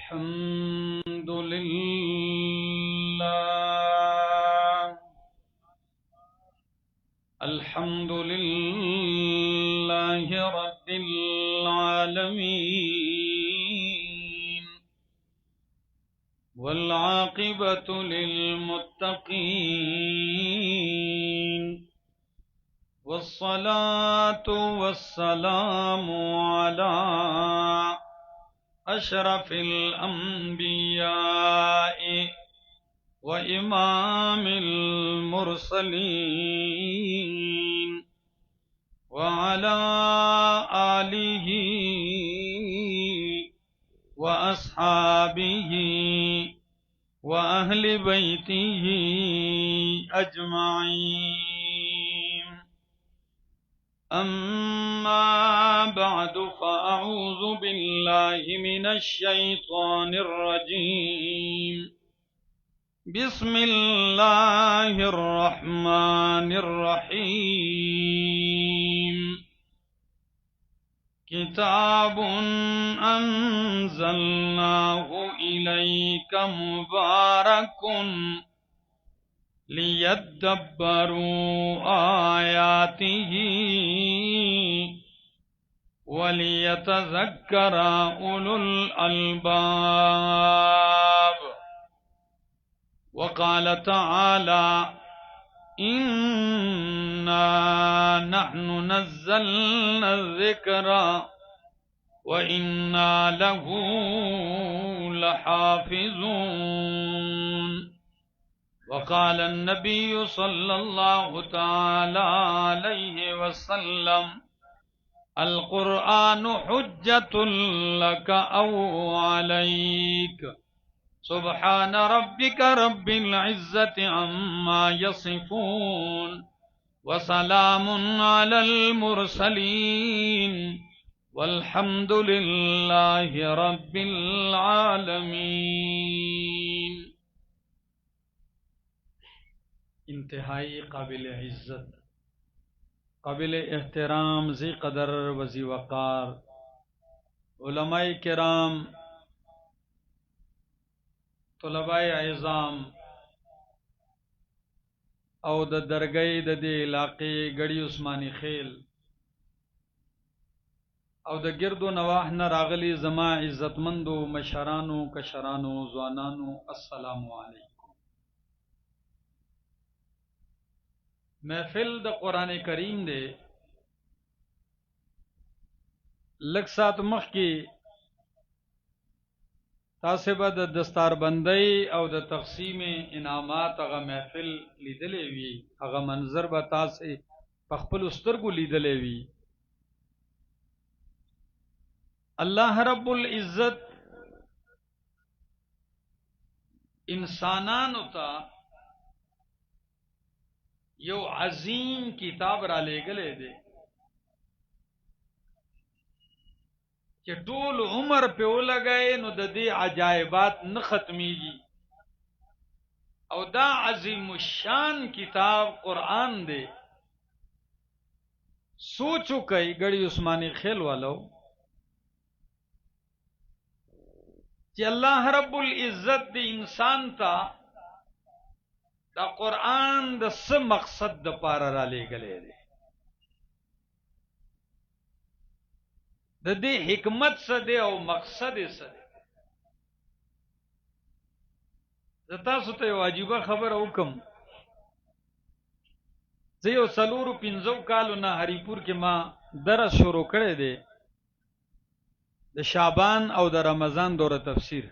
अल्हम्दुलिल्लाहि रब्बिल आलमीन वल आक़िबतु लिल मुत्तक़ीन वस्सलातु वस्सलामु अला अशरफिल अंबिया'i व इमामिल मुरसलीन व अला आलिहि व अस्हाबिहि व अहलि बैतिहि अजमाईन। अम्मा बअदु फ़अऊज़ु बिल्लाहि मिनश शैतानिर रजीम। बिस्मिल्लाहिर रहमानिर रहीम। किताबुन अंज़लनाहु इलैका मुबारकुन लियद्दब्बरू आयातिही वलियतज़क्करा उलुल अलबाब। वक़ाल तआला इन्ना नहनु नज़्ज़लना ज़िक्रा व इन्ना लहू लहाफ़िज़ून। वक़ाल अन्नबिय्यु सल्लल्लाहु तआला अलैहि वसल्लम अल क़ुरआनु हुज्जतुल लका औ अलैक। सुब्हान रब्बिका रब्बिल इज़्ज़ति अम्मा यसिफून व सलामुन अलल मुरसलीन वल्हम्दुलिल्लाहि रब्बिल आलमीन। इंतहाई काबिल इज़्ज़त, काबिल एहतराम, ज़ी क़दर व ज़ी वक़ार उलमाए किराम, तुलबाए इज़ाम और द दरगह द दे इलाके गड़ी उस्मानी खेल और द गिरदो नवाह न रागली जमा इज़्ज़तमंदो मशरानो कशरानो ज़वानानो अस्सलामु अलैकुम। महफिल द कुरान करीम दे लकसात मख की तासिबा द दस्तारबंदी और द तक़सीम इनामात अगा महफिल लीदले वी अगा मंजर बता से पखपल उस्तरगु लीदले वी। अल्लाह रब्बुल इज़्ज़त इंसानान ता यो अजीम किताब रा लेगले दे कि टोल उमर पे ओ लगाए नो दे अजायबात न खत्मीगी। और दा अजीम शान किताब कुरान दे सोचो कई गड़ी उस्मानी खेल वालो कि अल्लाह रब्बुल इज़्ज़त दे इंसान ता दा कुरान द स मकसद द पारा रा लेगले दे दे हिकमत सदे और मकसद सदे। जता सुते वाजिबा खबर हुकम जो सलूर पिंजो कालो ना हरिपुर के माँ दरस शुरू करे दे द शाबान और द रमजान दौर तफसीर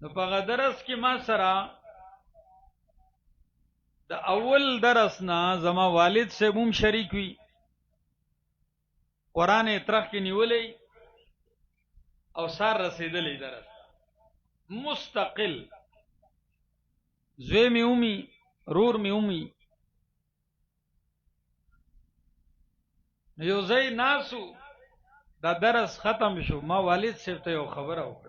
न पगा दरस के माँ सरा द अव्वल दरस ना जमा वालिद से मुम शरीक हुई कुरान तरह की निवले और सार रसीदले दरस मुस्तकिल ज़े में उमी रूर में उमी यो ज़ई नासु दा दरस खत्म शो माँ वालिद से तो खबर हो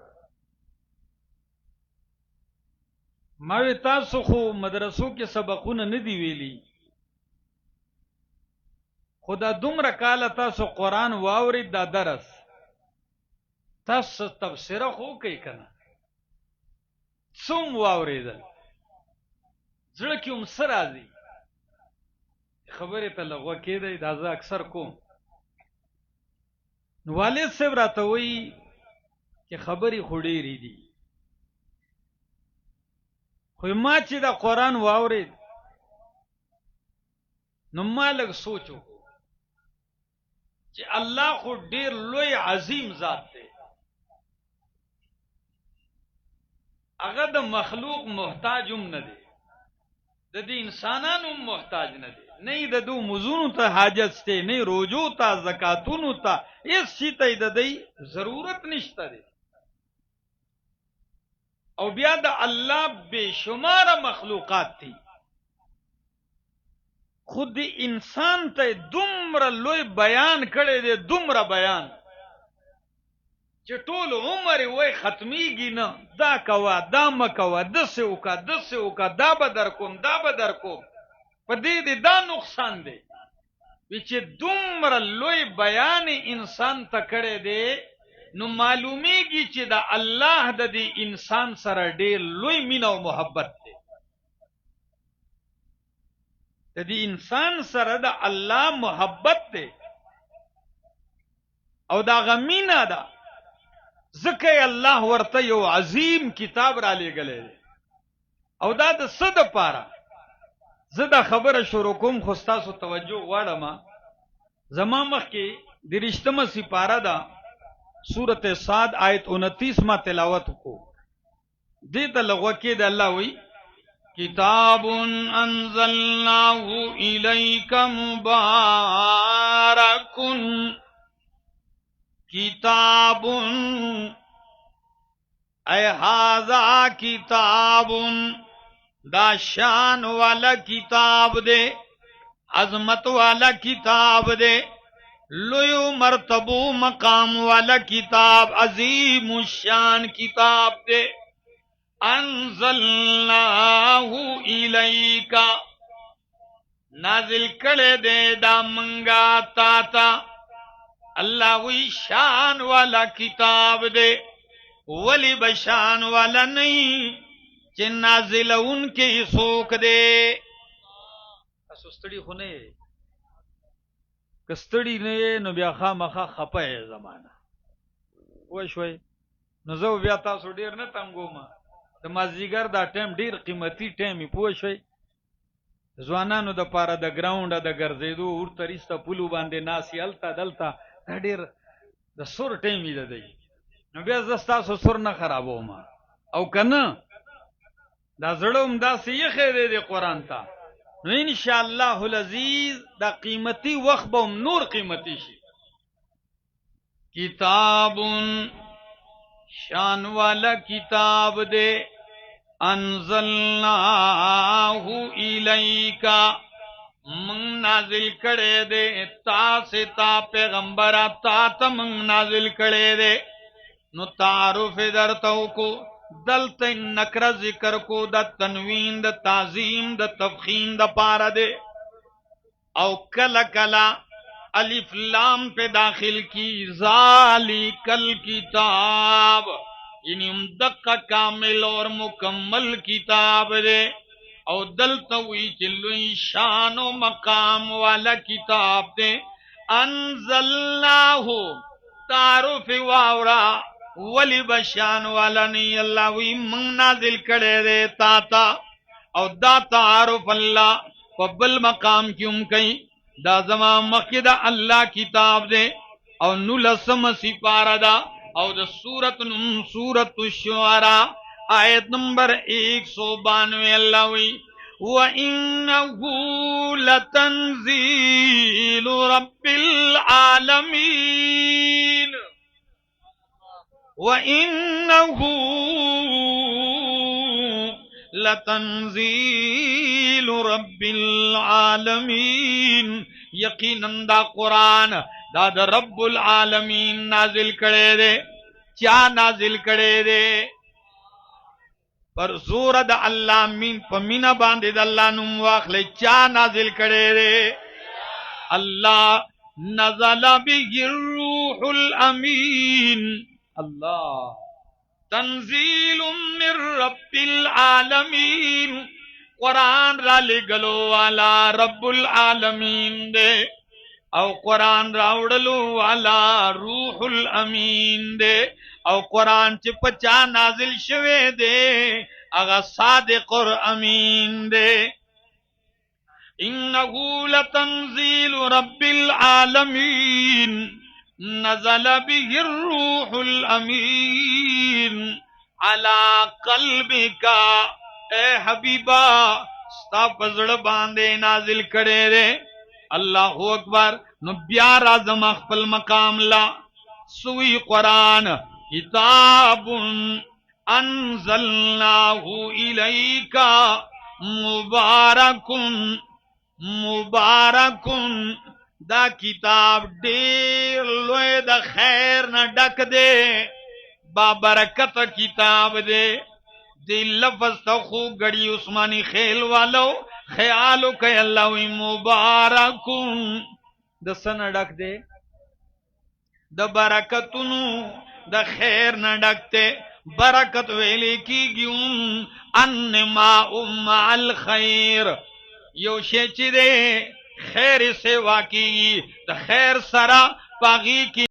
मावे तासु खो मदरसों के सबकुन नदी वेली खुदा दुमरा काल तासु कुरान वावरी दा दरस تاسو تفسیره خو کوي کنه څوم واورېدل زړه کې هم څه راځي خبرې ته لغوه کېدی دا زه اکثر کوم نو والد صاحب راته وایي چې خبرې خو ډېرې دي خو ما چې دا قرآن واورېد نو ما لږ سوچ وکړو چې الله خو ډېر لوی عظیم ذات دی هغه د مخلوق محتاج هم نه دی د دې انسانانو محتاج نه دی نه د دو مزونو ته حاجت شته نه روزو ته زکاتونو ته هیڅ شي ته د دې ضرورت نشته دی او بیا د الله بشمار مخلوقات دي خود انسان ته دومره لوی بیان کړی دی دومره بیان چې ټول عمر وای ختمیږي نه دا کوه دا مکوه داسې وکړه داسې وکړه دا به در کوم دا به در کوم په دې دی دا نقصان دی چې دومره لوی بیان انسان ته کړی دی نو معلومیږي چې د الله د دې انسان سره ډېر لوی مینه او محبت دی د دې انسان سره د الله محبت دی او دا غمینه ده ځکه الله ورته یو عظیم کتاب را لېږلی دی او دا د څه دپاره زه دا خبره شروع کوم خو ستاسو توجه غواړم زما مخکې 30مه سپاره ده سورت صاد آیت 29 ما تلاوت کو دې ته لغوه کې د الله وی کتاب انزلناه الیک مبارک کتاب اے هذا کتاب دا شان والا کتاب دے عظمت والا کتاب دے لویو مرتبو مقام والا کتاب عظیم الشان کتاب دے انزلناہ الیکا نازل کڑے دے دا منگا تاتا اللہ وی شان والا کتاب دے ولی بشان والا نہیں چه نازل ان کے سوک دے سستڑی خونے کستړی نه نو بیا خامخا خپه زمانہ وښوي نو زه بیا تاسو ډیر نه تنګوم د مازیګر دا ټیم ډیر قیمتي ټیم پوه شوي ځوانانو د پاره د ګراوند د ګرځېدو ور تریسته پلو باندې ناسي التا دلتا دا ډیر د سور ټیم دی نو بیا زه تاسو سور نه خرابوم او کنه دا زړوم داسې یې خیر دی قرآن ته نو انشاءاللہ العزیز دا قیمتی وقت بهم نور قیمتی شي کتاب شان والا کتاب دے انزلناہ الیکا من نازل کڑے دے تا سے تا پیغمبرہ تا تا من نازل کڑے دے نو تعارف درتو کو دلت نکر ذکر کو دا تنوین دا تعظیم دا تفخیم دا پارا دے او کلا کلا الف لام پہ داخل کی ذالک الکتاب یعنی دقا کامل اور مکمل کتاب دے او دلتوی چلوی شان و مقام والا کتاب دے انزلناہو تعارف واورا ولی بشان والا نی اللہ وی من نازل کڑے دے تاتا او دا تعارف اللہ فبل مقام کیوں کئی دا زمان مقید اللہ کتاب دے او نلسم سپارہ دا او دا سورت الشعراء آیت نمبر 192 اللہ وی وَإِنَّهُ لَتَنزِيلُ رَبِّ الْعَالَمِينَ وَإِنَّهُ لَتَنزِيلُ رَبِّ الْعَالَمِينَ یقیناً دا قرآن دا دا رب العالمین نازل کرے دے چا نازل کرے دے پر زور دا اللہ مین پمینا باندے دا اللہ نمواخ لے چا نازل کرے دے اللہ نزل بی الروح الامین अल्लाह तंजील मिर रब्बिल आलमीन कुरान रा लिगलो वाला रब्बुल आलमीन दे और कुरान रावड़लो वाला रूहुल अमीन दे और कुरान च पचा नाजिल शवे दे अगा सादिकुर अमीन दे इन्नहु लतंजील रब्बिल आलमीन नज़ल बिहिर रूहुल अमीन अला कल्बिका ए हबीबा स्ता पजड़ बांधे नाजिल करे रे अल्लाहु अकबर नु ब्यार आजम अखपल मकाम ला सुई कुरान किताबुन अनज़लनाहु इलैका मुबारकुन मुबारकुन दा किताब ढेर लोए द खैर न डक दे बाबरकत किताब दे दिल लफ्ज तखू गड़ी उस्मानी खेल वालो ख्यालो के अल्लाह मुबारकुन दसन डक दे द बरकतुनु द खैर न डकते बरकत वेले की ग्यूं अन्नमा उम्मा अल खैर यो शेचिरे खैर से वाकी द खैर सरा पागी की